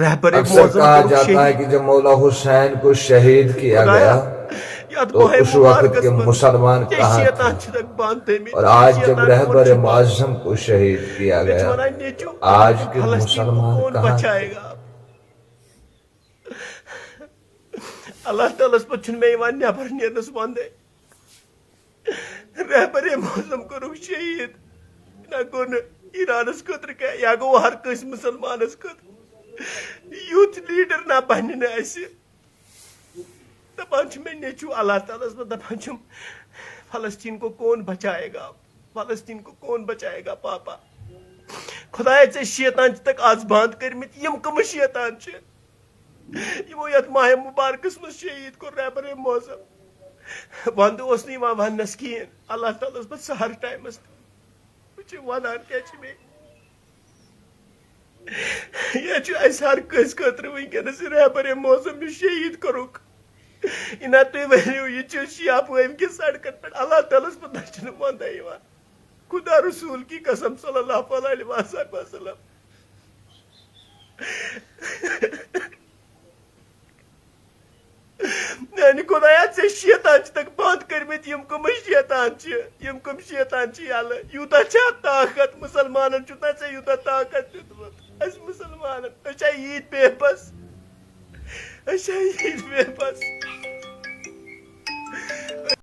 اکثر کہا جاتا ہے کہ جب مولا حسین کو شہید کیا گیا تو اس وقت کے مسلمان کہاں تھے، اور آج جب رہبر معظم کو شہید کیا گیا آج کے مسلمان کہاں تھے؟ اللہ تعالیٰ پہ چھن میں نبر نیرنس وندے رہبر معظم کورک شہید نہ گو ایرانس خطر یا گو ہر کس مسلمانس خطر یوتھ لیڈر نہ بن دپان میں نیچو اللہ تعالیٰ دپان فلسطین کو کون بچائے گا، فلسطین کو کون بچائے گا پاپا خدایا ے شیطان تک آز بند کرمت یم کم شیطان یمو یت ماہ مبارکس مز شہید کور رہبر معظم وند اس ونس کہین اللہ تعالیٰ پہ سہر ٹائمس ونان کیا یہ ہر کس خاطر ونکس رہبر معظم شہید کورک نہ تھی ورو یہ شیعہ پوم کی سڑکن پہ اللہ تعالیٰ پہ وندے خدا رسول کی قسم صلی اللہ علیہ وسلم یعنی خدایا ے شیطان تک بند کرمت یم کم شیطان یل یوتہ چھا طاقت مسلمانن چھنا ے یوتہ طاقت دیتمت اس مسلمانن اچھا عید بے بس